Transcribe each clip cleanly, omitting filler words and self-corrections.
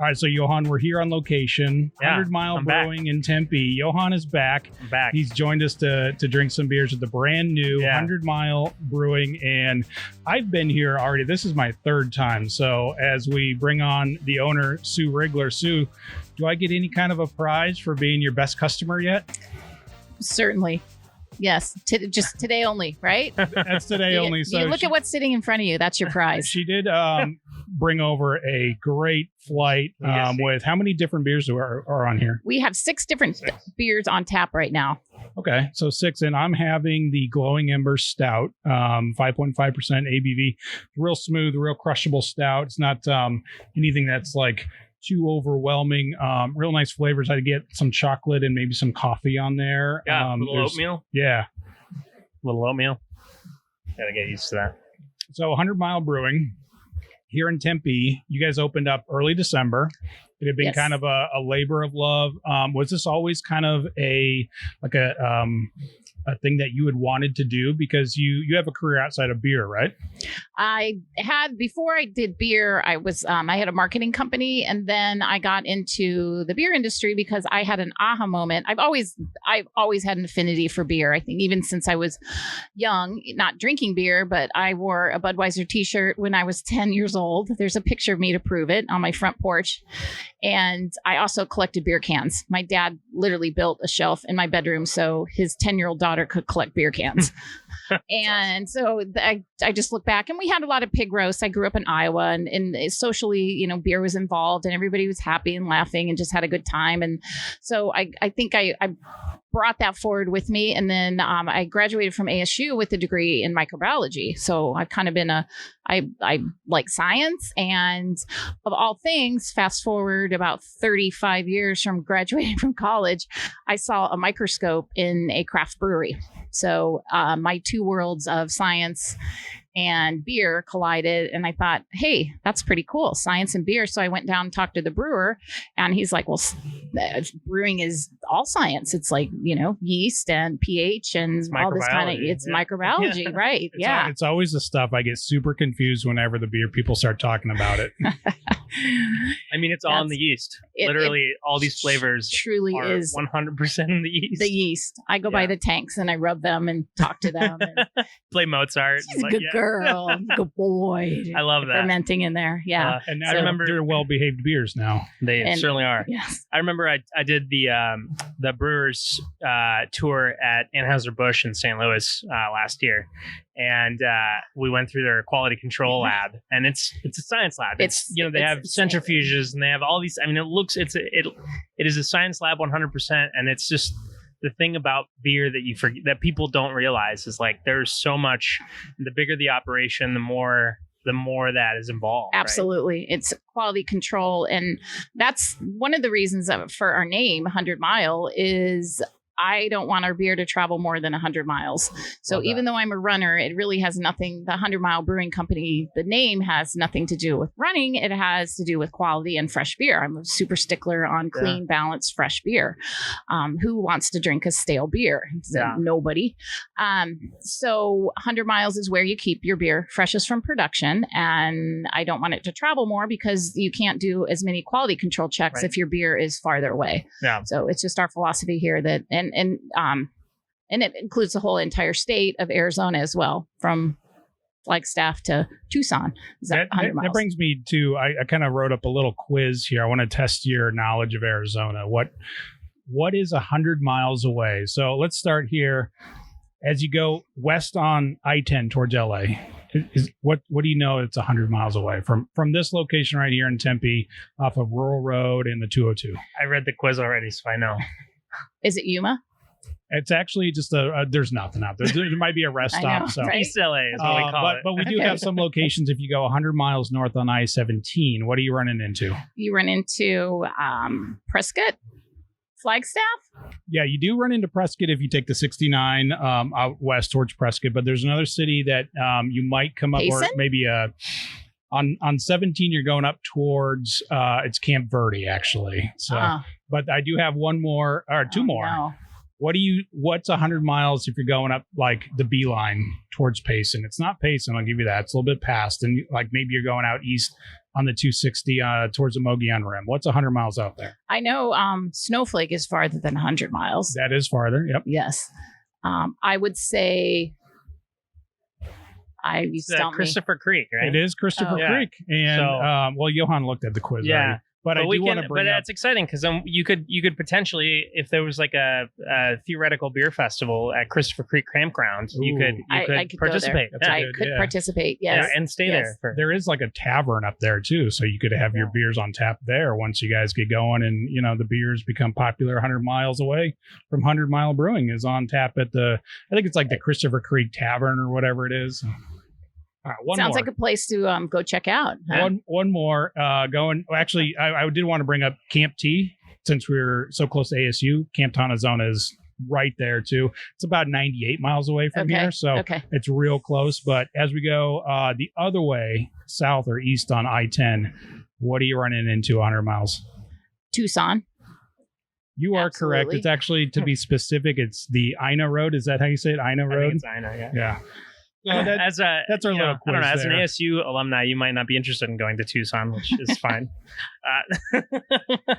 All right, so Johan, we're here on location, Yeah, 100 Mile I'm back. Brewing in Tempe. Johan is back. I'm back. He's joined us to drink some beers at the brand new 100 Mile Brewing, and I've been here already. This is my third time. So as we bring on the owner, Sue Rigler, Sue, do I get any kind of a prize for being your best customer yet? Certainly. Yes. Just today only, right? That's today only. So you look at what's sitting in front of you. That's your prize. She did bring over a great flight with how many different beers are on here? We have 6 different beers on tap right now. Okay, so 6, and I'm having the Glowing Ember Stout, 5.5% ABV, real smooth, real crushable stout. It's not anything that's like too overwhelming. Real nice flavors. I get some chocolate and maybe some coffee on there. Yeah, little oatmeal. Yeah, Little oatmeal. Gotta get used to that. So 100 Mile Brewing here in Tempe. You guys opened up early December. It had been Yes. kind of a labor of love. Was this always kind of a thing that you had wanted to do, because you have a career outside of beer, right? I had, before I did beer, I was I had a marketing company, and then I got into the beer industry because I had an aha moment. I've always had an affinity for beer. I think even since I was young, not drinking beer, but I wore a Budweiser t-shirt when I was 10 years old. There's a picture of me to prove it on my front porch. And I also collected beer cans. My dad literally built a shelf in my bedroom so his 10-year-old daughter could collect beer cans. And so I just look back, and we had a lot of pig roasts. I grew up in Iowa, and socially, beer was involved, and everybody was happy and laughing and just had a good time. And so I think I brought that forward with me. And then I graduated from ASU with a degree in microbiology. So I've kind of been I like science, and of all things, fast forward about 35 years from graduating from college, I saw a microscope in a craft brewery. So my two worlds of science and beer collided, and I thought, hey, that's pretty cool, science and beer. So I went down and talked to the brewer, and he's like, well, brewing is all science. It's like, yeast and pH and all this kind of, it's microbiology, right? It's always the stuff I get super confused whenever the beer people start talking about it. I mean, it's all in the yeast. Literally, all these flavors truly are is 100% in the yeast. The yeast. I go by the tanks and I rub them and talk to them. And play Mozart. she's a good girl, good boy. I love that. Fermenting in there, yeah. And now I remember they're well-behaved beers now. They certainly are. Yes. I remember I did the Brewers tour at Anheuser-Busch in St. Louis last year. And we went through their quality control lab, and it's a science lab. They have centrifuges, and they have all these. I mean, it is a science lab 100%, and it's just the thing about beer that you forget, that people don't realize, is like there's so much. The bigger the operation, the more that is involved. Absolutely. Right? It's quality control, and that's one of the reasons for our name 100 Mile is I don't want our beer to travel more than 100 miles. So even though I'm a runner, it really has nothing, the 100 Mile Brewing Company, the name has nothing to do with running. It has to do with quality and fresh beer. I'm a super stickler on clean, balanced, fresh beer. Who wants to drink a stale beer? Nobody. So 100 miles is where you keep your beer freshest from production. And I don't want it to travel more because you can't do as many quality control checks if your beer is farther away. Yeah. So it's just our philosophy here that, and it includes the whole entire state of Arizona as well, from Flagstaff to Tucson. That brings me to, I kind of wrote up a little quiz here. I want to test your knowledge of Arizona. What is 100 miles away? So let's start here. As you go west on I-10 towards LA, what do you know it's 100 miles away from this location right here in Tempe off of Rural Road and the 202? I read the quiz already, so I know. Is it Yuma? It's actually just there's nothing out there. There might be a rest stop. So East LA is what we call it. But we do have some locations. If you go 100 miles north on I-17, what are you running into? You run into Prescott, Flagstaff. Yeah, you do run into Prescott if you take the 69 out west towards Prescott. But there's another city that you might come up, Payson? or maybe on 17 you're going up towards it's Camp Verde actually. So, but I do have one more or two more. No. What's 100 miles if you're going up like the Beeline towards Payson? It's not Payson, I'll give you that. It's a little bit past, and like maybe you're going out east on the 260 towards the Mogollon Rim. What's 100 miles out there? I know Snowflake is farther than 100 miles. That is farther. Yep. Yes. I would say you stumped me. Christopher Creek, right? It is Christopher Creek. And well, Johan looked at the quiz. Yeah. Already. But I do want to bring but up. it's exciting because you could potentially, if there was like a theoretical beer festival at Christopher Creek Campground, you could participate. I could participate. Yes, yeah, and stay there. There is like a tavern up there too, so you could have your beers on tap there once you guys get going, and the beers become popular 100 miles away from 100 Mile Brewing is on tap at I think it's like the Christopher Creek Tavern or whatever it is. All right, Sounds like a place to go check out. Huh? One more going. Actually, I did want to bring up Camp T since we're so close to ASU. Camp Tonazona is right there too. It's about 98 miles away from here, so it's real close. But as we go the other way, south or east on I-10, what are you running into 100 miles? Tucson. You are correct. It's actually, to be specific, it's the Ina Road. Is that how you say it? Ina Road? I think it's Ina, yeah. So that's our little quiz. I don't know. As there. an ASU alumni, you might not be interested in going to Tucson, which is fine.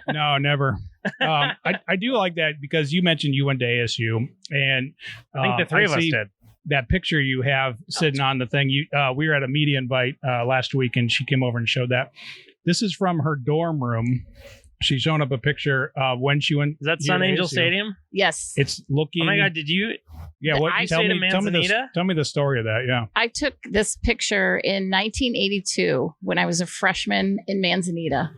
No, never. I do like that because you mentioned you went to ASU, and I think the three of us did. That picture you have sitting on the thing. We were at a media invite last week, and she came over and showed that. This is from her dorm room. She's showing up a picture when she went. Is that Sun Angel Stadium? Yes. It's looking. Oh my God! Did you? Yeah. Tell me the story of that. Yeah. I took this picture in 1982 when I was a freshman in Manzanita.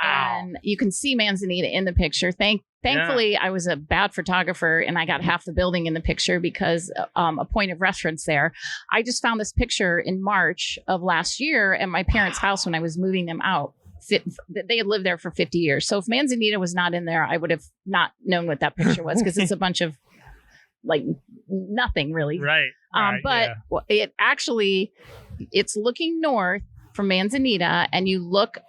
Wow. And you can see Manzanita in the picture. Thankfully, I was a bad photographer and I got half the building in the picture because a point of reference there. I just found this picture in March of last year at my parents' house when I was moving them out. They had lived there for 50 years. So if Manzanita was not in there, I would have not known what that picture was because it's a bunch of like nothing really. Right. It's looking north from Manzanita, and you look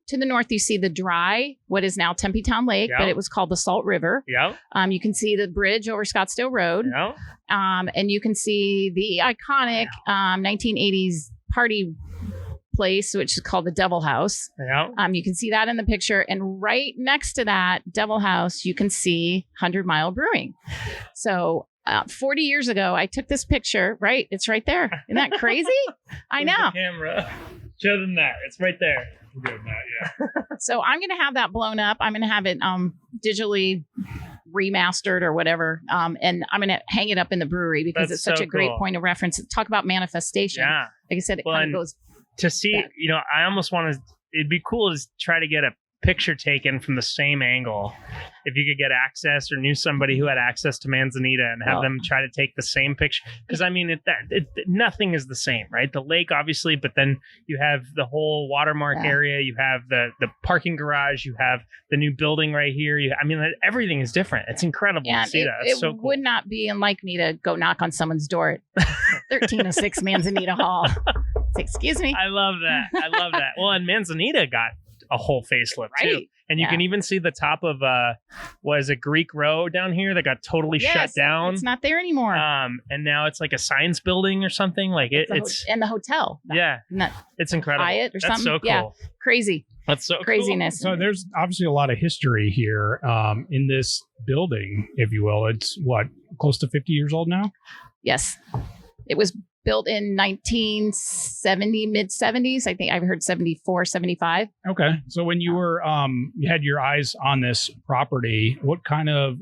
to the north, you see the dry, what is now Tempe Town Lake, but it was called the Salt River. Yeah. You can see the bridge over Scottsdale Road. Yeah. And you can see the iconic 1980s party place, which is called the Devil House. Yeah. You can see that in the picture. And right next to that Devil House, you can see 100 Mile Brewing. So 40 years ago, I took this picture, right? It's right there. Isn't that crazy? I know. The camera. Show them that. It's right there. We're doing that, yeah. So I'm going to have that blown up. I'm going to have it digitally remastered or whatever. And I'm going to hang it up in the brewery because it's such a great point of reference. Talk about manifestation. Yeah. Like I said, it kind of goes to see, back. I almost want to, it'd be cool to try to get a picture taken from the same angle. If you could get access or knew somebody who had access to Manzanita and have them try to take the same picture. Because I mean, nothing is the same, right? The lake, obviously, but then you have the whole watermark area. You have the parking garage. You have the new building right here. Everything is different. It's incredible to see that. It's so cool. Would not be unlike me to go knock on someone's door at 1306 Manzanita Hall. Excuse me. I love that. Well, and Manzanita got a whole facelift too. And you can even see the top of Greek Row down here that got totally shut down. It's not there anymore. And now it's like a science building or something. Like it's and the hotel. It's incredible. Hyatt or That's something. So cool. Yeah, crazy. That's so craziness. Cool. So there's obviously a lot of history here in this building, if you will. It's close to 50 years old now? Yes. It was built in 1970, mid 70s. I think I've heard 74, 75. Okay. So when you were, you had your eyes on this property, what kind of,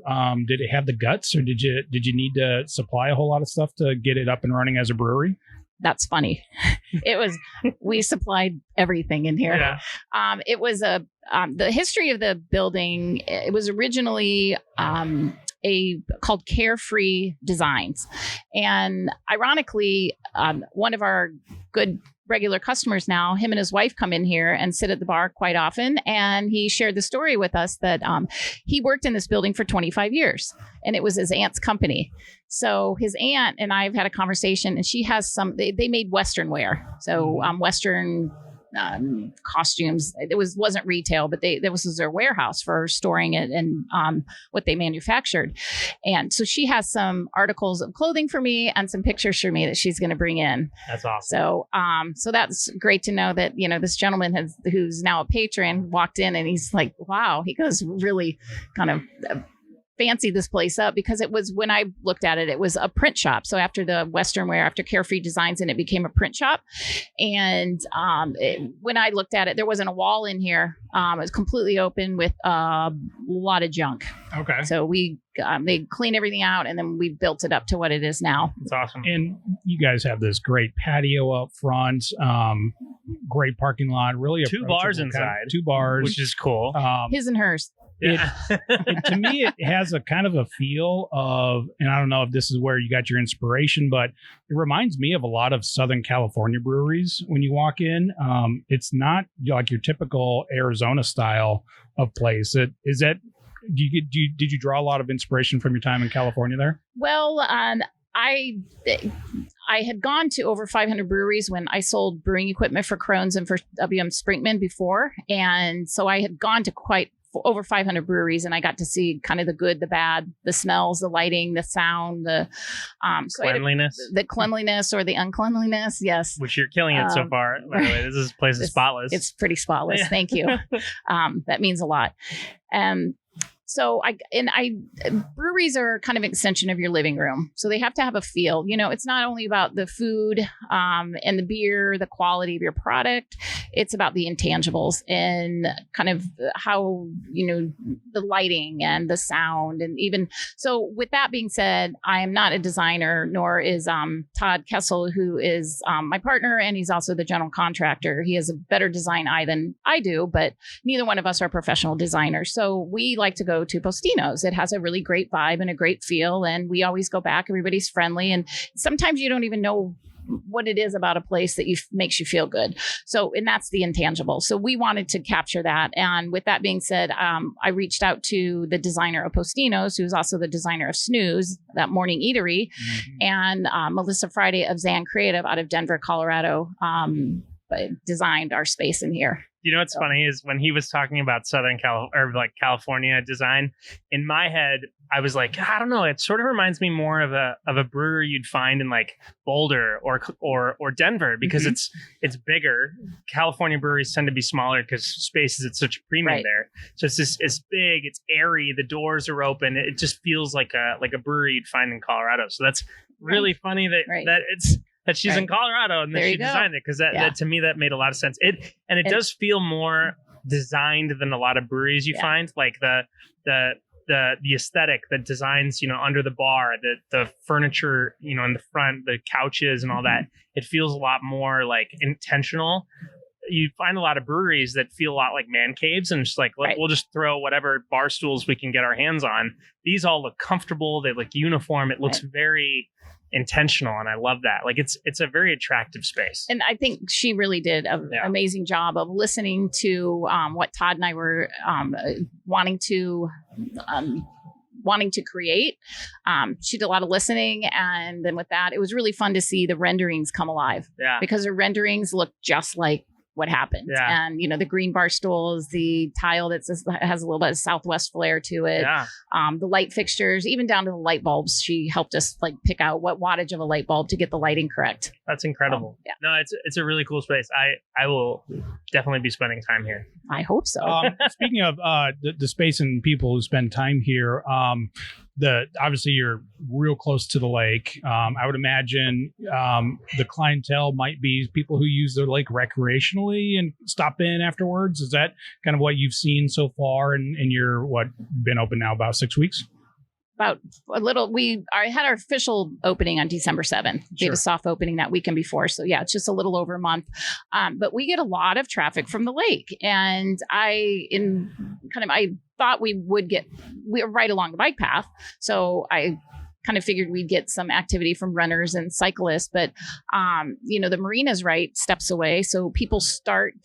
did it have the guts, or did you need to supply a whole lot of stuff to get it up and running as a brewery? That's funny. We supplied everything in here. Yeah. It was the history of the building. It was originally, called Carefree Designs. And ironically, one of our good regular customers now, him and his wife come in here and sit at the bar quite often. And he shared the story with us that he worked in this building for 25 years and it was his aunt's company. So his aunt and I have had a conversation, and she has they made Western wear. So Western costumes. It wasn't retail, but this was their warehouse for storing it and what they manufactured. And so she has some articles of clothing for me and some pictures for me that she's going to bring in. That's awesome. So that's great to know that, this gentleman who's now a patron walked in and he's like, wow, he goes, really kind of fancy this place up, because it was, when I looked at it, it was a print shop. So after the Western wear, after Carefree Designs, and it became a print shop. And when I looked at it, there wasn't a wall in here. It was completely open with a lot of junk. Okay. So they cleaned everything out, and then we built it up to what it is now. It's awesome. And you guys have this great patio up front, great parking lot, really 2 bars inside. 2 bars. Which is cool. His and hers. To me, it has a kind of a feel of, and I don't know if this is where you got your inspiration, but it reminds me of a lot of Southern California breweries when you walk in. It's not like your typical Arizona style of place. Did you draw a lot of inspiration from your time in California there? Well, I had gone to over 500 breweries when I sold brewing equipment for Crohn's and for WM Sprinkman before. And so I had gone to over 500 breweries, and I got to see kind of the good, the bad, the smells, the lighting, the sound, the cleanliness, the cleanliness or the uncleanliness. Yes. Which you're killing it so far. By the way, this place is spotless. It's pretty spotless. Thank you. That means a lot. So breweries are kind of an extension of your living room. So they have to have a feel. It's not only about the food and the beer, the quality of your product. It's about the intangibles and kind of how, the lighting and the sound. And even so, with that being said, I am not a designer, nor is Todd Kessel, who is my partner, and he's also the general contractor. He has a better design eye than I do, but neither one of us are professional designers. So we like to go to Postino's. It has a really great vibe and a great feel, and we always go back. Everybody's friendly, and sometimes you don't even know what it is about a place that makes you feel good. So, and that's the intangible. So we wanted to capture that. And with that being said, I reached out to the designer of Postino's, who's also the designer of Snooze, that morning eatery, and Melissa Friday of Zan Creative out of Denver, Colorado, designed our space in here. You know what's funny is when he was talking about California design, in my head, I was like, I don't know. It sort of reminds me more of a brewery you'd find in like Boulder or Denver, because it's bigger. California breweries tend to be smaller because space is at such a premium there. So it's big, it's airy, the doors are open. It just feels like a brewery you'd find in Colorado. So that's really funny that she's in Colorado and that she designed it, because that to me that made a lot of sense. It does feel more designed than a lot of breweries you find, like the aesthetic, the designs, under the bar, the furniture, in the front, the couches and all that. It feels a lot more like intentional. You find a lot of breweries that feel a lot like man caves, and just like, we'll just throw whatever bar stools we can get our hands on. These all look comfortable. They look uniform. It looks very intentional, and I love that. Like it's a very attractive space. And I think she really did an amazing job of listening to what Todd and I were wanting to create. She did a lot of listening, and then with that, it was really fun to see the renderings come alive. Yeah, because the renderings look just like what happened. Yeah. And the green bar stools, the tile that has a little bit of Southwest flair to it. Yeah. The light fixtures, even down to the light bulbs. She helped us pick out what wattage of a light bulb to get the lighting correct. That's incredible. No, it's a really cool space. I will definitely be spending time here. I hope so. Speaking of the space and people who spend time here, obviously you're real close to the lake. I would imagine the clientele might be people who use the lake recreationally and stop in afterwards. Is that kind of what you've seen so far? And you're been open now about 6 weeks? About a little. I had our official opening on December 7th. We had a soft opening that weekend before. So yeah, it's just a little over a month. But we get a lot of traffic from the lake. And I thought we're right along the bike path. So I kind of figured we'd get some activity from runners and cyclists, but the marina's right steps away. So people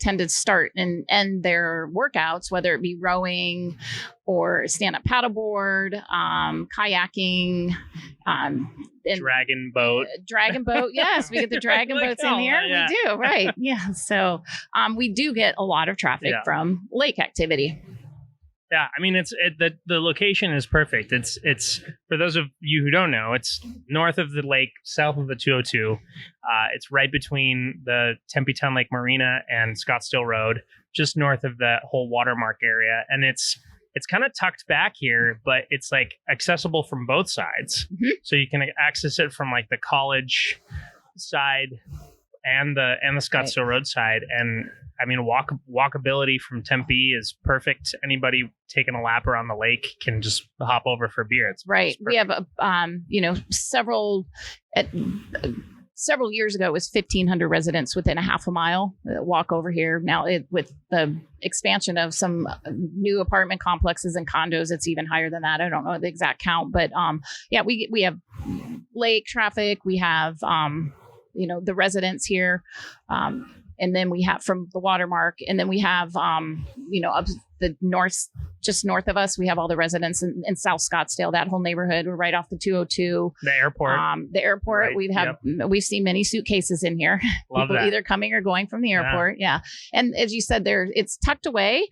tend to start and end their workouts, whether it be rowing or stand-up paddleboard, kayaking, and Dragon boat. Dragon boat. Yes, we get the dragon boats in here. Yeah. We do. Right. Yeah. So we do get a lot of traffic from lake activity. Yeah, I mean, the location is perfect. It's for those of you who don't know, it's north of the lake, south of the 202. It's right between the Tempe Town Lake Marina and Scottsdale Road, just north of the whole watermark area, and it's kind of tucked back here, but it's like accessible from both sides. Mm-hmm. So you can access it from like the college side and the Scottsdale Road side, and I mean, walkability from Tempe is perfect. Anybody taking a lap around the lake can just hop over for beer. It's right. It's We have several years ago, it was 1,500 residents within a half a mile walk over here. Now, with the expansion of some new apartment complexes and condos, it's even higher than that. I don't know the exact count, but we have lake traffic. We have the residents here. And then we have from the watermark, and then we have, up the north, just north of us, we have all the residents in South Scottsdale, that whole neighborhood. We're right off the 202. The airport. Right. We've seen many suitcases in here. Love People that. either coming or going from the airport. Yeah. And as you said, it's tucked away.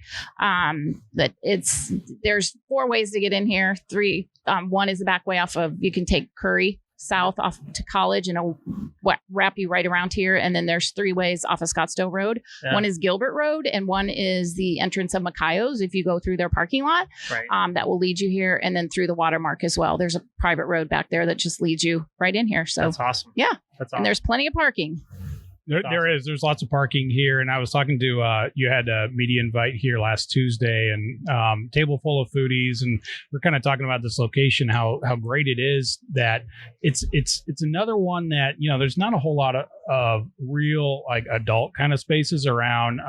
There's 4 ways to get in here. 3. One is the back way you can take Curry south off to College and it'll wrap you right around here. And then there's 3 ways off of Scottsdale Road. Yeah. One is Gilbert Road, and one is the entrance of Macayos. If you go through their parking lot, that will lead you here, and then through the watermark as well. There's a private road back there that just leads you right in here. So that's awesome. Yeah, that's awesome. And there's plenty of parking. There's lots of parking here, and I was talking to you had a media invite here last Tuesday, and table full of foodies, and we're kind of talking about this location, how great it is. That it's another one that there's not a whole lot of real like adult kind of spaces around.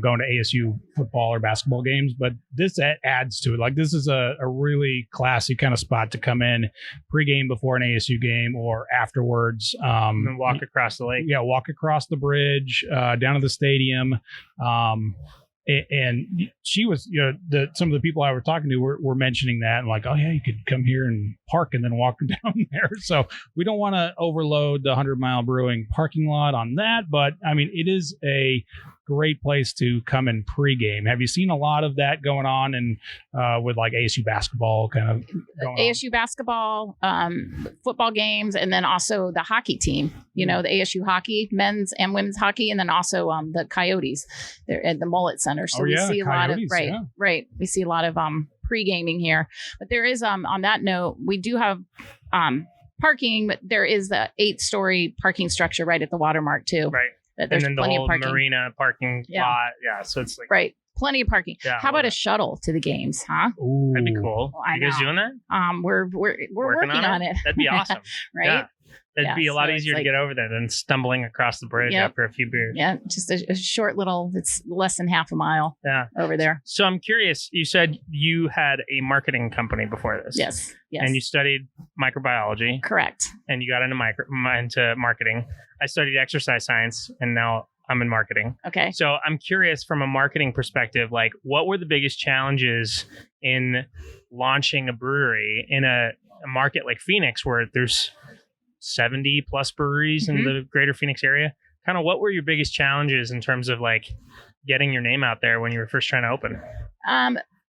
Going to ASU football or basketball games, but this adds to it. Like this is a really classy kind of spot to come in pregame before an ASU game or afterwards. And walk across the lake. Yeah, walk across the bridge, down to the stadium. And she was, some of the people I were talking to were mentioning that and like, oh yeah, you could come here and park and then walk down there. So we don't want to overload the 100 Mile Brewing parking lot on that, but I mean, it is a great place to come and pregame. Have you seen a lot of that going on and with like ASU basketball kind of going ASU basketball, football games, and then also the hockey team, the ASU hockey, men's and women's hockey, and then also the Coyotes. They're at the Mullet Center. So we see a lot of, right. We see a lot of pre-gaming here. But there is, on that note, we do have parking, but there is the 8-story parking structure right at the watermark too. Right. That there's and then plenty the whole of parking. marina parking lot. Yeah. So it's like, right. Plenty of parking. Yeah, How about a shuttle to the games, huh? Ooh. That'd be cool. Well, I you guys know. doing that? We're working on it. That'd be awesome. Right? Yeah. That'd be a lot so easier it's to get over there than stumbling across the bridge after a few beers. Yeah, just a short little, it's less than half a mile over there. So I'm curious, you said you had a marketing company before this. Yes. And you studied microbiology. Correct. And you got into marketing. I studied exercise science, and now I'm in marketing. Okay. So I'm curious from a marketing perspective, like what were the biggest challenges in launching a brewery in a market like Phoenix where there's 70 plus breweries in the greater Phoenix area? Kind of what were your biggest challenges in terms of like getting your name out there when you were first trying to open?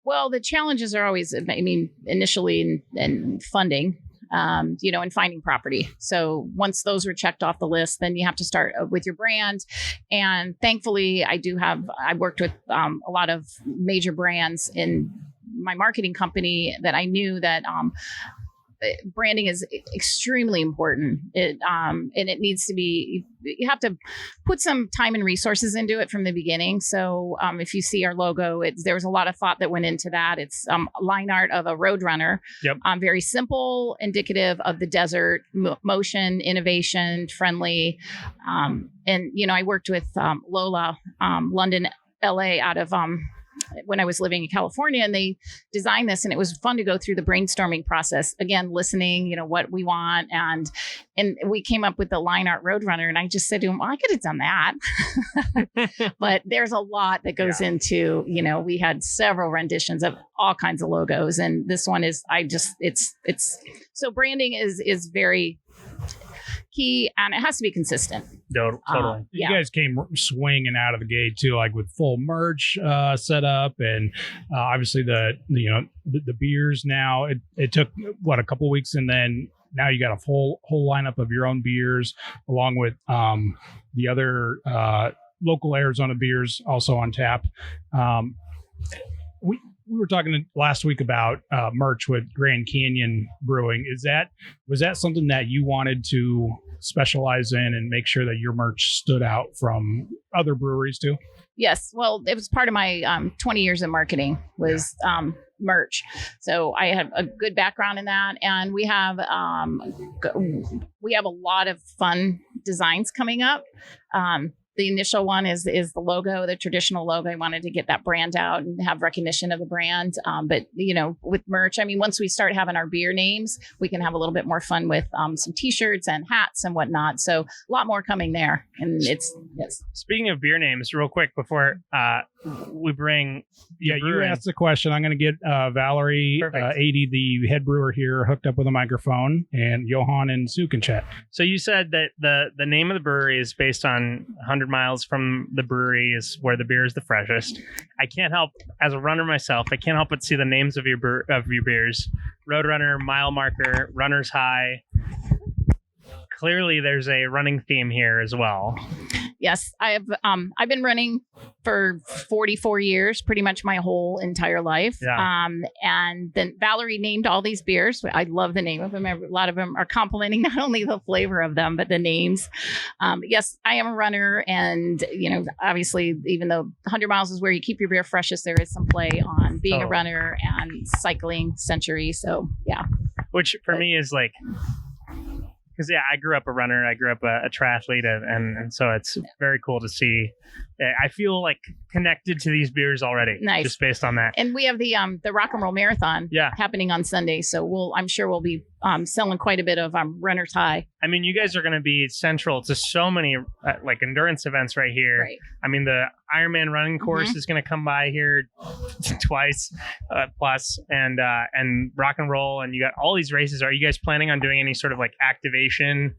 Well, the challenges are always, initially in funding, and finding property. So once those were checked off the list, then you have to start with your brand. And thankfully, I worked with a lot of major brands in my marketing company that I knew that branding is extremely important. And it needs to be, you have to put some time and resources into it from the beginning. So if you see our logo, there was a lot of thought that went into that. It's line art of a roadrunner. Yep. Very simple, indicative of the desert, motion, innovation, friendly. And I worked with Lola, London, LA out of when I was living in California, and they designed this, and it was fun to go through the brainstorming process. Again, listening, what we want, and we came up with the line art Roadrunner, and I just said to him, well, I could have done that, but there's a lot that goes into, we had several renditions of all kinds of logos, and this one is, it's so branding is very key, and it has to be consistent. Totally. You guys came swinging out of the gate too, like with full merch set up, and obviously the beers. Now it took a couple weeks, and then now you got a whole lineup of your own beers, along with the other local Arizona beers also on tap. We were talking last week about merch with Grand Canyon Brewing. Was that something that you wanted to specialize in and make sure that your merch stood out from other breweries too? Yes. Well, it was part of my 20 years in marketing was merch. So I have a good background in that, and we have a lot of fun designs coming up. The initial one is the logo, the traditional logo. I wanted to get that brand out and have recognition of the brand. But with merch, once we start having our beer names, we can have a little bit more fun with some T-shirts and hats and whatnot. So a lot more coming there. And yes. Speaking of beer names, real quick before we bring you asked the question. I'm going to get Valerie 80, the head brewer here, hooked up with a microphone, and Johan and Sue can chat. So you said that the name of the brewery is based on 100 miles from the brewery is where the beer is the freshest. I can't help, as a runner myself, I can't help but see the names of your beers: Roadrunner, Mile Marker, Runner's High. Clearly, there's a running theme here as well. Yes, I've been running for 44 years, pretty much my whole entire life. Yeah. And then Valerie named all these beers. I love the name of them. A lot of them are complimenting not only the flavor of them, but the names. Yes, I am a runner, and obviously, even though 100 miles is where you keep your beer freshest, there is some play on being a runner and cycling Century. So yeah, which for me is like. Because I grew up a runner, I grew up a triathlete, and so it's very cool to see. I feel like connected to these beers already, nice, just based on that. And we have the Rock and Roll Marathon happening on Sunday, so I'm sure we'll be selling quite a bit of Runner's High. You guys are going to be central to so many like endurance events right here. Right. The Ironman running course is going to come by here twice plus, and rock and roll, and you got all these races. Are you guys planning on doing any sort of like activation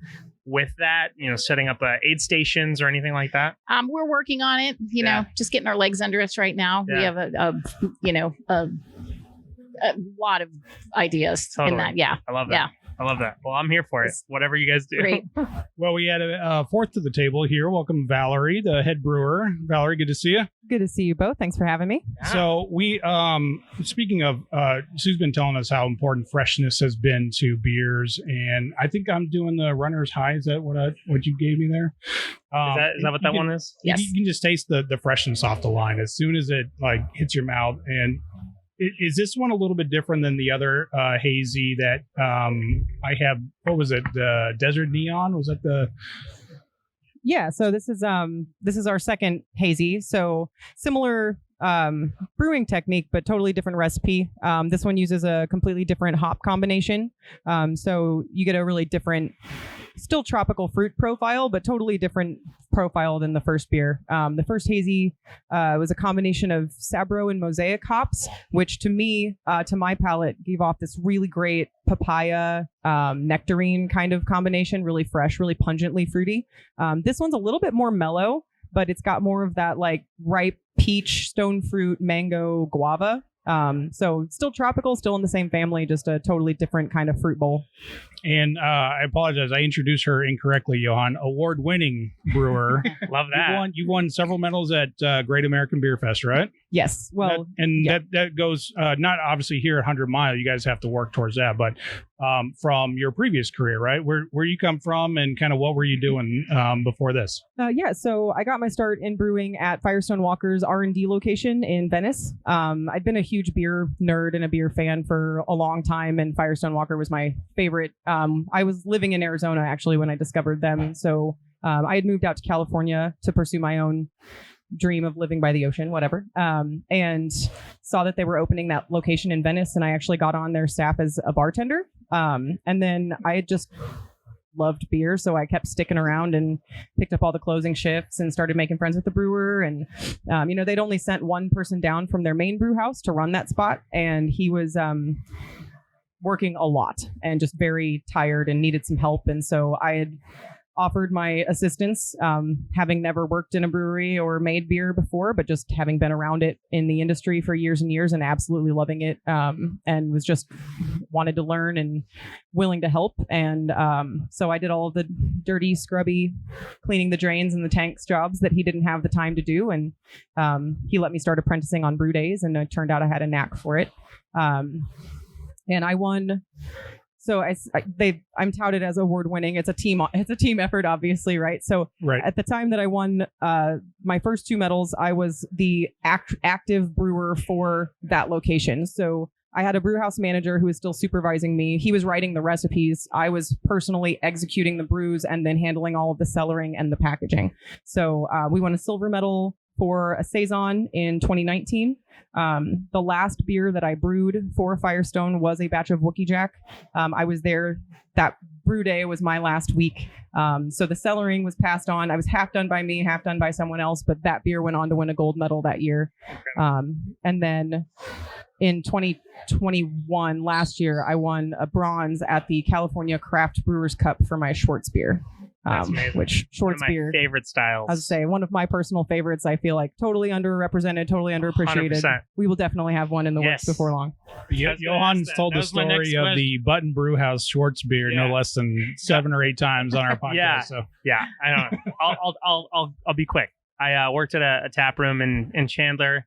with that, setting up aid stations or anything like that? We're working on it, just getting our legs under us right now. We have a lot of ideas in that. Yeah. I love that. Yeah. I love that. Well, I'm here for it. Whatever you guys do. Great. Well, we had a fourth to the table here. Welcome, Valerie, the head brewer. Valerie, good to see you. Good to see you both. Thanks for having me. Yeah. So we, speaking of, Sue's been telling us how important freshness has been to beers, and I think I'm doing the Runner's High. Is that what you gave me there? Is that what that one is? Yes. You can just taste the freshness off the line as soon as it hits your mouth. And is this one a little bit different than the other hazy that I have? What was it? Desert Neon? Was that the? Yeah. So this is our second hazy. So similar brewing technique, but totally different recipe. This one uses a completely different hop combination. So you get a really different, still tropical fruit profile, but totally different profile than the first beer. The first hazy was a combination of Sabro and Mosaic hops, which to me, to my palate, gave off this really great papaya nectarine kind of combination, really fresh, really pungently fruity. This one's a little bit more mellow, but it's got more of that like ripe peach, stone fruit, mango, guava. So still tropical, still in the same family, just a totally different kind of fruit bowl. And I apologize, I introduced her incorrectly, Johan. Award-winning brewer. Love that. You won several medals at Great American Beer Fest, right? Yes. Well, that goes not obviously here at 100 Mile. You guys have to work towards that, but from your previous career, right? Where you come from, and kind of what were you doing before this? So I got my start in brewing at Firestone Walker's R&D location in Venice. I'd been a huge beer nerd and a beer fan for a long time, and Firestone Walker was my favorite. I was living in Arizona actually when I discovered them, so I had moved out to California to pursue my own dream of living by the ocean, whatever. And saw that they were opening that location in Venice, and I actually got on their staff as a bartender. And then I had just loved beer, so I kept sticking around and picked up all the closing shifts and started making friends with the brewer. And they'd only sent one person down from their main brew house to run that spot, and he was working a lot and just very tired and needed some help. And so I had offered my assistance, having never worked in a brewery or made beer before, but just having been around it in the industry for years and years and absolutely loving it, and was just wanted to learn and willing to help. And so I did all of the dirty, scrubby, cleaning the drains and the tanks jobs that he didn't have the time to do. And he let me start apprenticing on brew days, and it turned out I had a knack for it. And I won. So I'm touted as award winning. It's a team effort, obviously, right? So At the time that I won my first 2 medals, I was the active brewer for that location. So I had a brew house manager who was still supervising me. He was writing the recipes. I was personally executing the brews and then handling all of the cellaring and the packaging. So we won a silver medal for a Saison in 2019. The last beer that I brewed for Firestone was a batch of Wookie Jack. I was there. That brew day was my last week. So the cellaring was passed on. I was half done by me, half done by someone else, but that beer went on to win a gold medal that year. And then in 2021, last year, I won a bronze at the California Craft Brewers Cup for my Schwartz beer. Which Schwartz beer, favorite styles. I would say one of my personal favorites. I feel like totally underrepresented, totally underappreciated. 100%. We will definitely have one in the works before long. Johan's told the story of the Button Brewhouse Schwartz beer no less than 7 or 8 times on our podcast. I don't know. I'll be quick. I worked at a tap room in Chandler.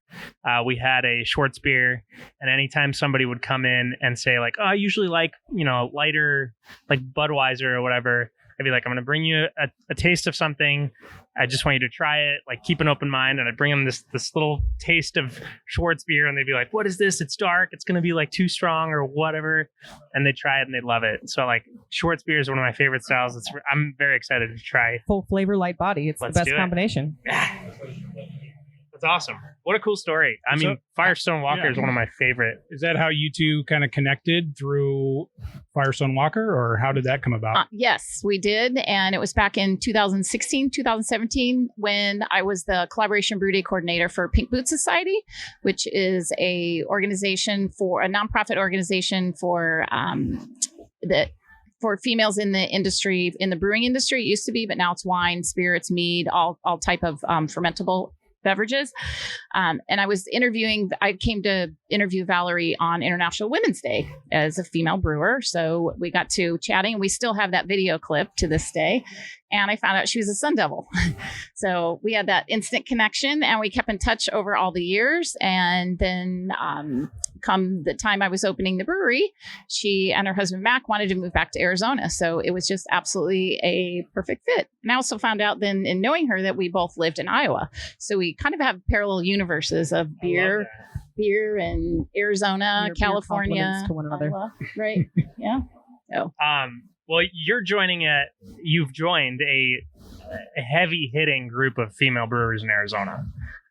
We had a Schwartz beer, and anytime somebody would come in and say like, "Oh, I usually like lighter, like Budweiser or whatever," I'd be like, "I'm going to bring you a taste of something. I just want you to try it. Like, keep an open mind." And I'd bring them this little taste of Schwartz beer, and they'd be like, "What is this? It's dark. It's going to be like too strong or whatever." And they try it and they love it. So like Schwartz beer is one of my favorite styles. I'm very excited to try. Full flavor, light body. It's the best combination. That's awesome. What a cool story. I mean, Firestone Walker is one of my favorite. Is that how you two kind of connected through Firestone Walker, or how did that come about? Yes, we did. And it was back in 2016, 2017, when I was the collaboration brew day coordinator for Pink Boot Society, which is a nonprofit organization for females in the industry, in the brewing industry. It used to be, but now it's wine, spirits, mead, all type of fermentable beverages. And I came to interview Valerie on International Women's Day as a female brewer. So we got to chatting, and we still have that video clip to this day. And I found out she was a Sun Devil. So we had that instant connection, and we kept in touch over all the years. And then come the time I was opening the brewery, she and her husband Mac wanted to move back to Arizona. So it was just absolutely a perfect fit. And I also found out then in knowing her that we both lived in Iowa. So we kind of have parallel universes of beer in Arizona, California, to one another. Iowa, right? Yeah. So. Well, you've joined a heavy hitting group of female brewers in Arizona.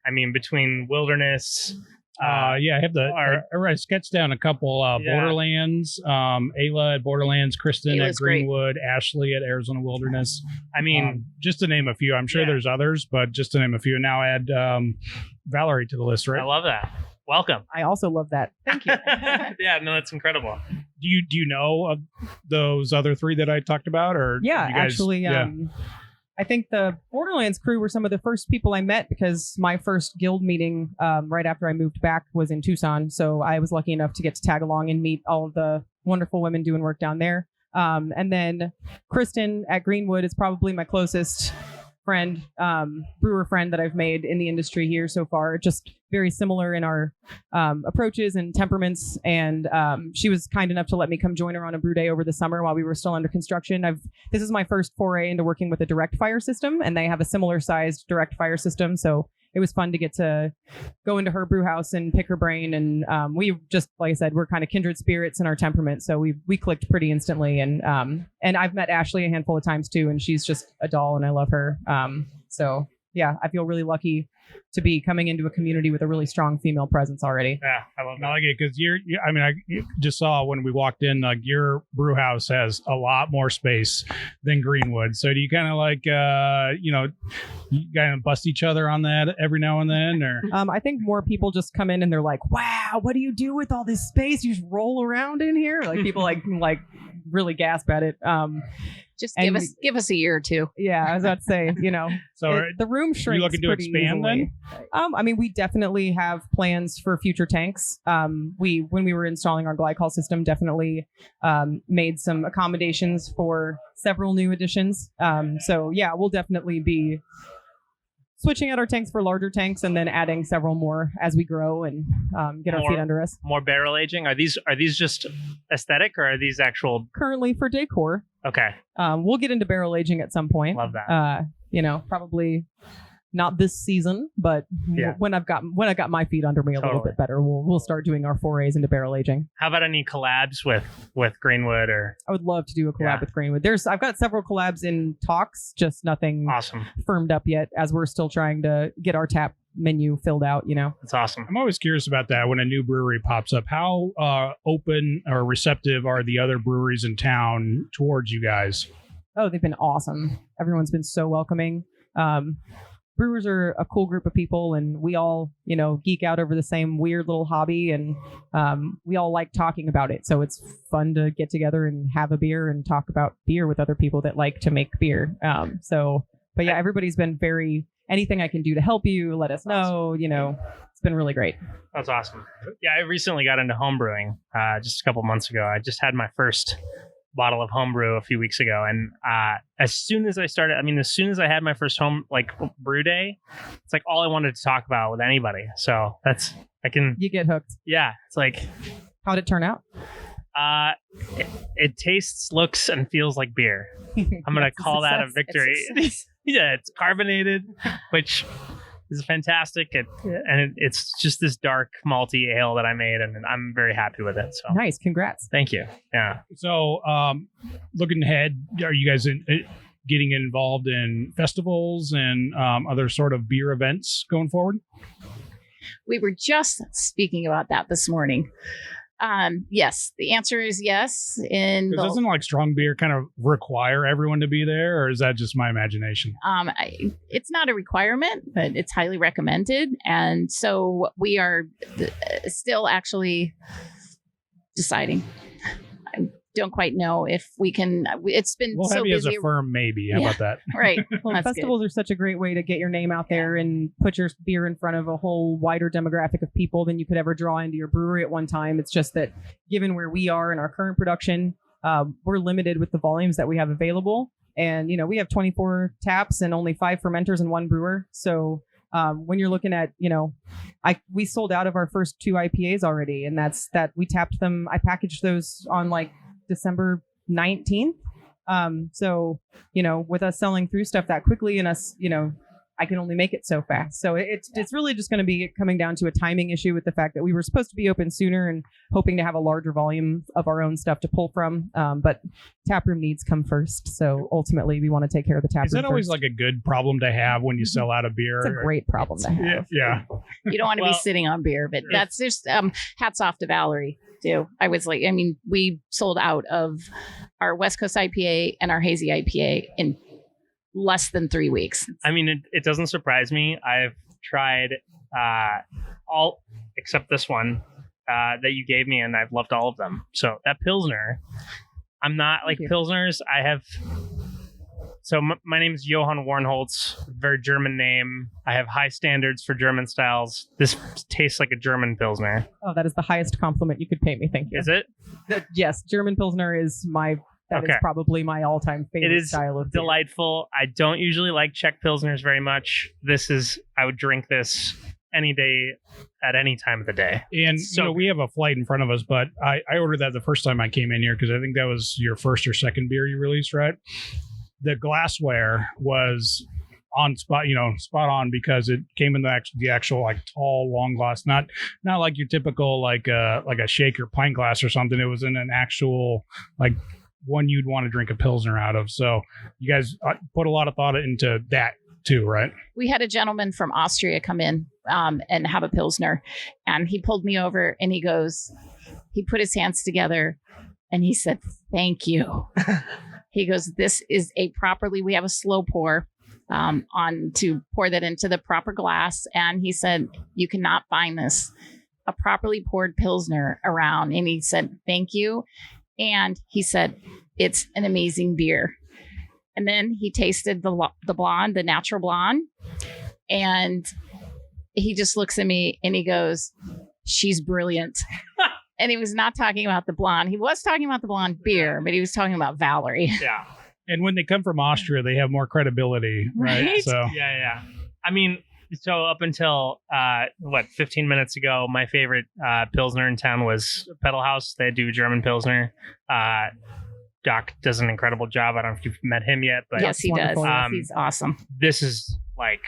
I mean, between Wilderness. I have I sketched down a couple, Borderlands, Ayla at Borderlands, Kristen Ayla's at Greenwood, great. Ashley at Arizona Wilderness. I mean, just to name a few. I'm sure there's others, but just to name a few. And now add Valerie to the list, right? I love that. Welcome. I also love that. Thank you. Yeah, no, that's incredible. Do you know of those other 3 that I talked about, or you guys, actually? I think the Borderlands crew were some of the first people I met, because my first guild meeting right after I moved back was in Tucson. So I was lucky enough to get to tag along and meet all of the wonderful women doing work down there. And then Kristen at Greenwood is probably my closest friend, brewer friend that I've made in the industry here so far. Just very similar in our approaches and temperaments. And she was kind enough to let me come join her on a brew day over the summer while we were still under construction. This is my first foray into working with a direct fire system, and they have a similar sized direct fire system. So it was fun to get to go into her brew house and pick her brain. And we just, like I said, we're kind of kindred spirits in our temperament. So we clicked pretty instantly. And I've met Ashley a handful of times too, and she's just a doll, and I love her. So yeah, I feel really lucky to be coming into a community with a really strong female presence already. Yeah, I love I that. like it because I mean, I just saw when we walked in, like your brew house has a lot more space than Greenwood. So do you kind of like, you kind of bust each other on that every now and then, or? I think more people just come in and they're like, "Wow, what do you do with all this space? You just roll around in here?" Like people like really gasp at it. Just And give us a year or two. Yeah, I was about to say, So the room shrinks. looking to pretty expand easily. I mean, we definitely have plans for future tanks. When we were installing our glycol system, definitely made some accommodations for several new additions. So yeah, we'll definitely be switching out our tanks for larger tanks and then adding several more as we grow and get our feet under us. More barrel aging. Are these just aesthetic, or are these actual? Currently for decor, Okay, we'll get into barrel aging at some point. love that. Probably not this season, but Yeah. when I've got my feet under me a little Totally. bit better, we'll start doing our forays into barrel aging. How about any collabs with Greenwood or? I would love to do a collab Yeah. with Greenwood. I've got several collabs in talks, just nothing Awesome, firmed up yet, as we're still trying to get our tap menu filled out. that's awesome. I'm always curious about that when a new brewery pops up. How open or receptive are the other breweries in town towards you guys? Oh, they've been awesome. Everyone's been so welcoming. Brewers are a cool group of people, and we all, geek out over the same weird little hobby, and we all like talking about it. So it's fun to get together and have a beer and talk about beer with other people that like to make beer. But yeah, everybody's been anything I can do to help you, let us know. It's been really great. That's awesome. Yeah, I recently got into homebrewing just a couple months ago. I just had my first bottle of homebrew a few weeks ago, and as soon as I had my first home brew day, it's like all I wanted to talk about with anybody. So You get hooked. yeah, it's like How'd it turn out? it tastes, looks, and feels like beer. I'm gonna call that a victory. Yeah, it's carbonated, which is fantastic. It's just this dark malty ale that I made, and I'm very happy with it. So Nice. Congrats. thank you. Yeah. So, looking ahead, are you guys getting involved in festivals and other sort of beer events going forward? We were just speaking about that this morning. Yes, the answer is yes. Because doesn't strong beer kind of require everyone to be there, or is that just my imagination? It's not a requirement, but it's highly recommended. And so we are still actually deciding. I don't quite know if we can. It's been We'll so have you as busy. a firm, maybe. How about that? Right. Well, That's festivals are such a great way to get your name out there and put your beer in front of a whole wider demographic of people than you could ever draw into your brewery at one time. It's just that given where we are in our current production, we're limited with the volumes that we have available. And, we have 24 taps and only 5 fermenters and 1 brewer. So when you're looking at, we sold out of our first 2 IPAs already. And that's that we tapped them. I packaged those on December 19th. So, with us selling through stuff that quickly and us, I can only make it so fast. So it's really just going to be coming down to a timing issue with the fact that we were supposed to be open sooner and hoping to have a larger volume of our own stuff to pull from. But taproom needs come first. So ultimately we want to take care of the taproom. Is that always first. a good problem to have when you sell out of beer? It's a great problem to have. Yeah. You don't want to be sitting on beer, but that's just hats off to Valerie too. We sold out of our West Coast IPA and our hazy IPA in less than 3 weeks. It doesn't surprise me. I've tried all except this one that you gave me, and I've loved all of them. So that Pilsner, I'm not like Pilsners. My name is Johann Warnholz, very German name. I have high standards for German styles. This tastes like a German Pilsner. Oh, that is the highest compliment you could pay me. Thank you. Is it? Yes. German Pilsner is That is probably my all-time favorite It is style of beer. delightful. I don't usually like Czech Pilsners very much. I would drink this any day at any time of the day. And we have a flight in front of us, but I ordered that the first time I came in here because I think that was your first or second beer you released, right? The glassware was on spot, spot on, because it came in the actual tall long glass, not like your typical like a shaker pint glass or something. It was in an actual one you'd want to drink a Pilsner out of. So you guys put a lot of thought into that too, right? We had a gentleman from Austria come in and have a Pilsner. And he pulled me over and he put his hands together and he said, "Thank you." He goes, "This is we have a slow pour on to pour that into the proper glass." And he said, "You cannot find this, a properly poured Pilsner around." And he said, "Thank you." And he said, "It's an amazing beer." And then he tasted the blonde, the natural blonde. And he just looks at me and he goes, "She's brilliant." And he was not talking about the blonde. He was talking about the blonde beer, but he was talking about Valerie. Yeah. And when they come from Austria, they have more credibility, right? Right? So Yeah. I mean, so up until 15 minutes ago, my favorite Pilsner in town was Pedal House. They do German Pilsner. Doc does an incredible job. I don't know if you've met him yet, but Yes, he does. wonderful. He's awesome. this is like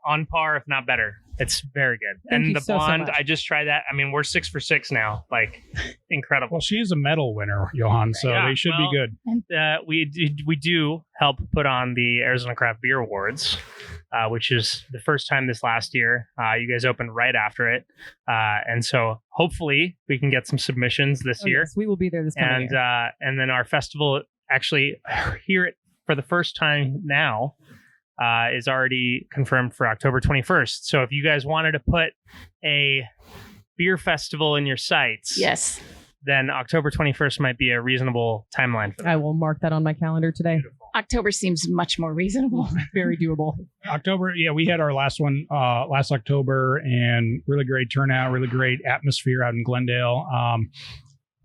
on par, if not better. It's very good. Thank And you the so blonde, much. I just tried that. I mean, we're 6 for 6 now. Like, incredible. well, she is a medal winner, Johan, so Yeah, they should well, be good. We do help put on the Arizona Craft Beer Awards, which is the first time this last year. You guys opened right after it, and so hopefully we can get some submissions this Oh, year. yes, we will be there this coming year. And then our festival, actually here for the first time now, is already confirmed for October 21st. So if you guys wanted to put a beer festival in your sights, Yes. then October 21st might be a reasonable timeline for that. I will mark that on my calendar today. October seems much more reasonable. Very doable. October, yeah, we had our last one last October, and really great turnout, really great atmosphere out in Glendale.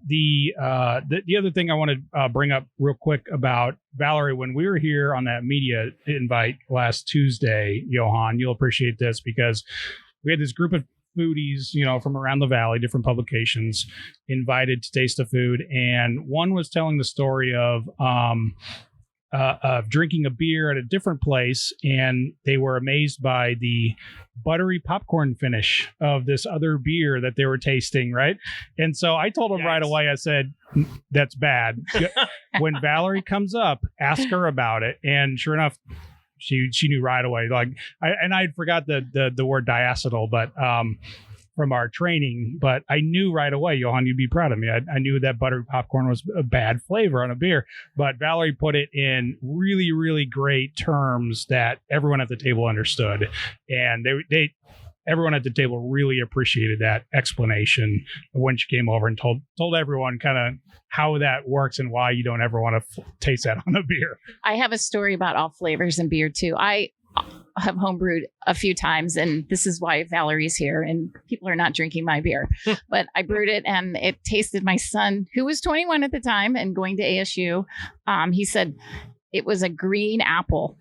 The other thing I want to bring up real quick about Valerie, when we were here on that media invite last Tuesday, Johan, you'll appreciate this because we had this group of foodies, from around the valley, different publications, invited to taste the food, and one was telling the story of drinking a beer at a different place, and they were amazed by the buttery popcorn finish of this other beer that they were tasting, right? And so I told them right away, I said, "That's bad." When Valerie comes up, ask her about it. And sure enough, she knew right away. Like, I forgot the word diacetyl, but from our training, but I knew right away, Johan, you'd be proud of me. I knew that buttery popcorn was a bad flavor on a beer, but Valerie put it in really, really great terms that everyone at the table understood. And everyone at the table really appreciated that explanation when she came over and told everyone kind of how that works and why you don't ever want to taste that on a beer. I have a story about all flavors in beer too. I have homebrewed a few times, and this is why Valerie's here and people are not drinking my beer. But I brewed it and it tasted. My son, who was 21 at the time and going to ASU, he said it was a green apple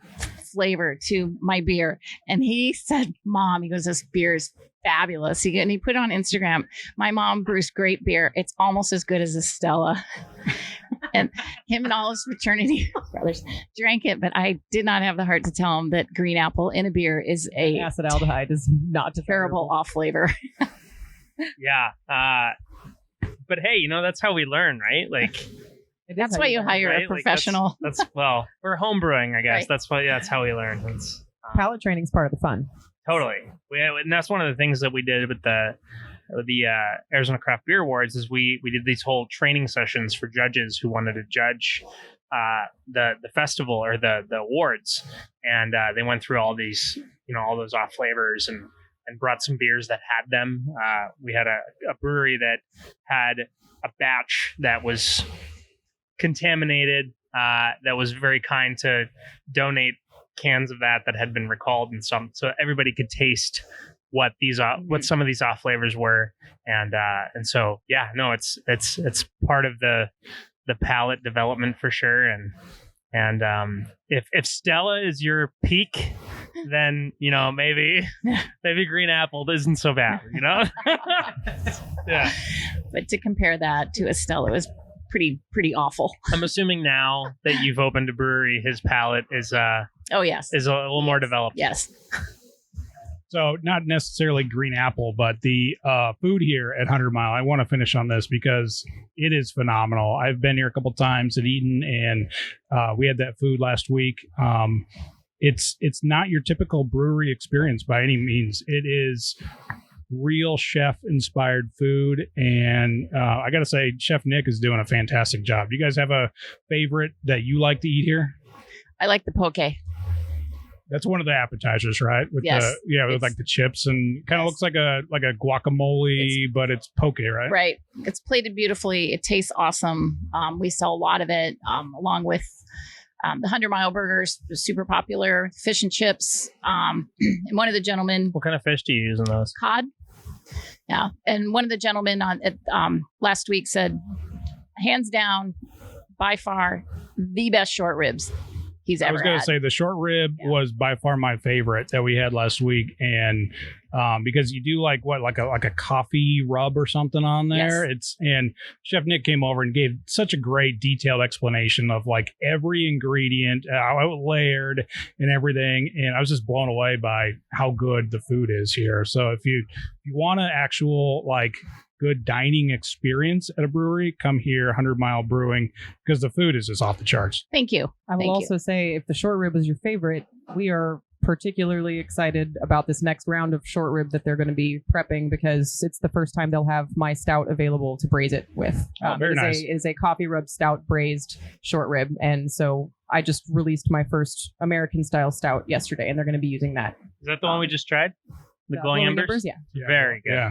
flavor to my beer. And he said, "Mom," he goes, "this beer is fabulous." And he put it on Instagram, "My mom brews great beer. It's almost as good as a Stella." And him and all his fraternity brothers drank it, but I did not have the heart to tell him that green apple in a beer is a Acetaldehyde is not terrible off flavor. Yeah. But hey, that's how we learn, right? Like, That's why you hire right? a professional. Like we're home brewing, I guess. Right. That's how we learn. Palate training is part of the fun. Totally. And that's one of the things that we did with the Arizona Craft Beer Awards is we did these whole training sessions for judges who wanted to judge the festival or the awards, and they went through all these all those off flavors and brought some beers that had them. We had a brewery that had a batch that was contaminated, that was very kind to donate cans of that had been recalled and so everybody could taste what some of these off flavors were, and so it's part of the palate development for sure. And if Stella is your peak, then maybe green apple isn't so bad, Yeah. But to compare that to a Stella was pretty awful. I'm assuming now that you've opened a brewery, his palate is Oh yes, a little more developed. yes. So not necessarily green apple, but the food here at 100 Mile. I want to finish on this because it is phenomenal. I've been here a couple times and eaten, and we had that food last week. It's not your typical brewery experience by any means. It is real chef inspired food, and I gotta say, Chef Nick is doing a fantastic job. Do you guys have a favorite that you like to eat here? I like the poke. That's one of the appetizers, right? With Yes. with like the chips, and kind of looks like a guacamole, but it's poke, right? Right. It's plated beautifully. It tastes awesome. We sell a lot of it, along with the 100 Mile burgers, super popular. Fish and chips. And one of the gentlemen, What kind of fish do you use in those? cod. Yeah. And one of the gentlemen last week said, hands down, by far, the best short ribs he's ever I was going to had. say the short rib was by far my favorite that we had last week, and because you do like a coffee rub or something on there. And Chef Nick came over and gave such a great detailed explanation of like every ingredient, how it layered and everything, and I was just blown away by how good the food is here. So if you want an actual like good dining experience at a brewery, come here, 100 Mile Brewing, because the food is just off the charts. Thank you. I will Thank you. also say, if the short rib was your favorite, we are particularly excited about this next round of short rib that they're going to be prepping, because it's the first time they'll have my stout available to braise it with. Very nice. It is a coffee rub stout braised short rib, and so I just released my first American style stout yesterday, and they're going to be using that. Is that the one we just tried? The glowing Glowing embers? Yeah. Very good. Yeah.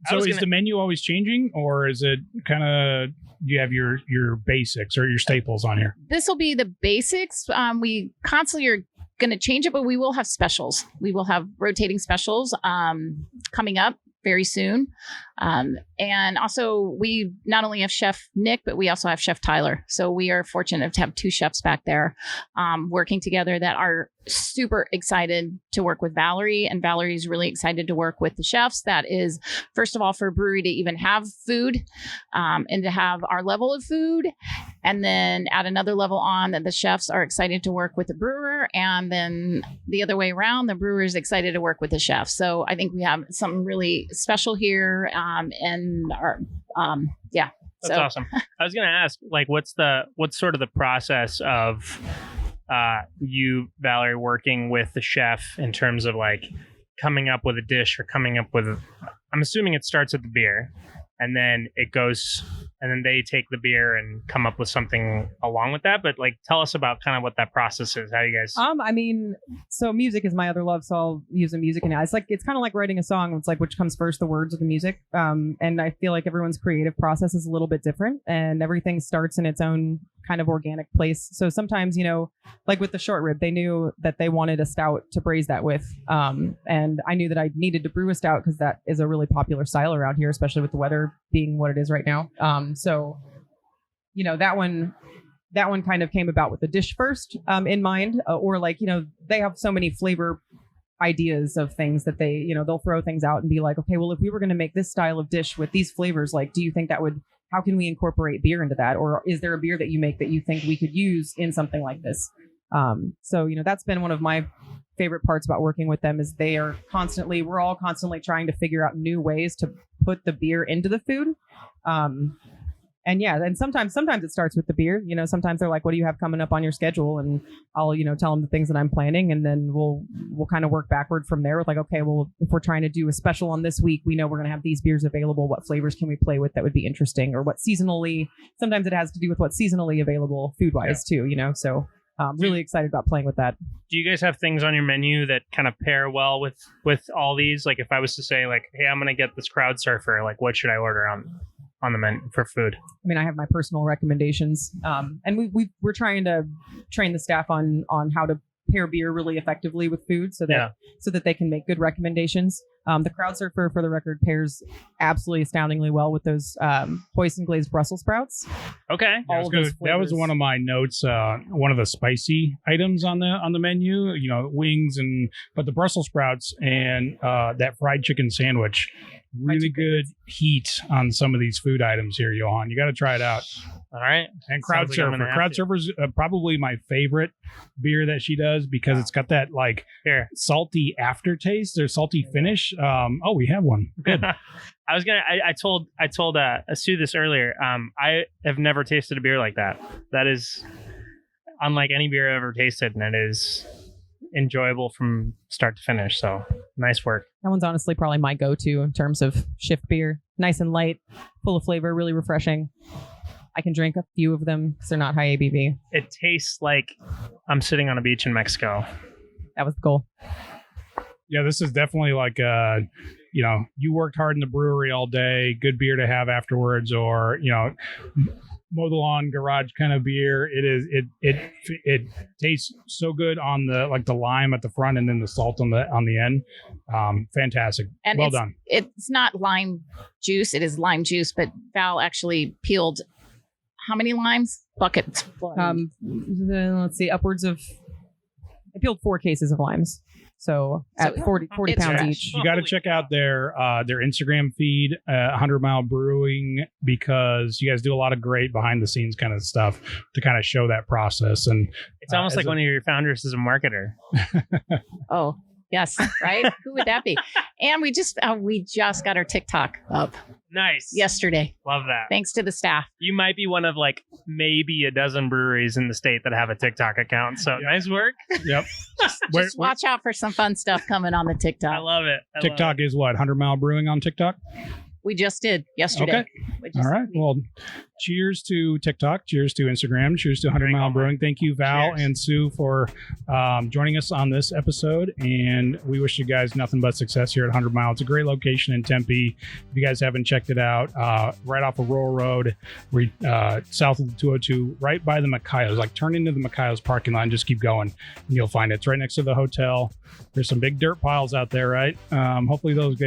So was is gonna- the menu always changing, or is it kind of you have your basics or your staples on here? This will be the basics. We constantly are going to change it, but we will have specials. We will have rotating specials coming up very soon. And also, we not only have Chef Nick, but we also have Chef Tyler. So we are fortunate to have two chefs back there working together that are super excited to work with Valerie. And Valerie's really excited to work with the chefs. That is, first of all, for a brewery to even have food and to have our level of food. And then add another level on that the chefs are excited to work with the brewer. And then the other way around, the brewer is excited to work with the chef. So I think we have something really special here. And our, yeah. That's awesome. I was going to ask, like, what's sort of the process of you, Valerie, working with the chef in terms of like coming up with a dish or coming up with I'm assuming it starts with the beer and then it goes, and then they take the beer and come up with something along with that. But like, tell us about kind of what that process is. How you guys? I mean, so music is my other love, so I'll use the music. And it's kind of like writing a song. It's like which comes first, the words or the music. And I feel like everyone's creative process is a little bit different, and everything starts in its own kind of organic place. So sometimes, like with the short rib, they knew that they wanted a stout to braise that with, and I knew that I needed to brew a stout because that is a really popular style around here, especially with the weather being what it is right now. So that one kind of came about with the dish first in mind, or like, they have so many flavor ideas of things that they, they'll throw things out and be like, okay, well, if we were going to make this style of dish with these flavors, like, do you think how can we incorporate beer into that? Or is there a beer that you make that you think we could use in something like this? So, that's been one of my favorite parts about working with them is we're all constantly trying to figure out new ways to put the beer into the food. And yeah, and sometimes it starts with the beer. Sometimes they're like, what do you have coming up on your schedule? And I'll, tell them the things that I'm planning. And then we'll kind of work backward from there with like, okay, well, if we're trying to do a special on this week, we know we're going to have these beers available. What flavors can we play with that would be interesting? Or what sometimes it has to do with what's seasonally available food wise too, So I'm really excited about playing with that. Do you guys have things on your menu that kind of pair well with all these? Like if I was to say like, hey, I'm going to get this crowd surfer, like what should I order on the menu for food? I mean, I have my personal recommendations, and we're trying to train the staff on how to pair beer really effectively with food, so that they can make good recommendations. The crowd surfer, for the record, pairs absolutely astoundingly well with those hoisin glazed Brussels sprouts. Okay, that was one of my notes. One of the spicy items on the menu, wings but the Brussels sprouts and that fried chicken sandwich really good heat on some of these food items here, Johan. You got to try it out. All right. And Crowd Sounds like I'm Surfer. gonna have Crowd to. Surfer's probably my favorite beer that she does because it's got that like Here. salty aftertaste or salty finish. We have one. Good. I was gonna. I told Sue this earlier. I have never tasted a beer like that. That is unlike any beer I've ever tasted, and it is enjoyable from start to finish. So nice work. That one's honestly probably my go-to in terms of shift beer. Nice and light, full of flavor, really refreshing. I can drink a few of them because they're not high ABV. It tastes like I'm sitting on a beach in Mexico. That was the goal. Yeah, this is definitely like you worked hard in the brewery all day, good beer to have afterwards, or mow the lawn garage kind of beer. It tastes so good on the lime at the front and then the salt on the end. Fantastic. And well done. It's not lime juice. It is lime juice, but Val actually peeled how many limes? Buckets. Let's see, upwards of. I peeled 4 cases of limes. So at 40 it's pounds fresh. each. You got to check out their Instagram feed, 100 Mile Brewing, because you guys do a lot of great behind the scenes kind of stuff to kind of show that process. And It's almost like one of your founders is a marketer. Oh, yes, right? Who would that be? And we just got our TikTok up Nice. yesterday, Love that. thanks to the staff. You might be one of like maybe a dozen breweries in the state that have a TikTok account. So nice work. Yep. Just watch out for some fun stuff coming on the I TikTok. love it. I love TikTok is what? 100 Mile Brewing on TikTok? We just did yesterday. Okay. All right. Well, cheers to TikTok. Cheers to Instagram. Cheers to 100 Mile Brewing. Thank you, Val Cheers. and Sue, for joining us on this episode. And we wish you guys nothing but success here at 100 Mile. It's a great location in Tempe. If you guys haven't checked it out, right off of Rural Road, south of the 202, right by the Macayos. Like turn into the Macayos parking lot and just keep going, and you'll find it. It's right next to the hotel. There's some big dirt piles out there, right? Hopefully those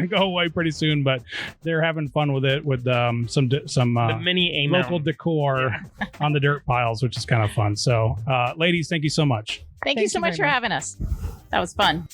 go away pretty soon, but they're having fun with it with some the mini A local decor on the dirt piles, which is kind of fun. So, ladies, thank you so much. Thank you so you much very for much. having us. That was fun.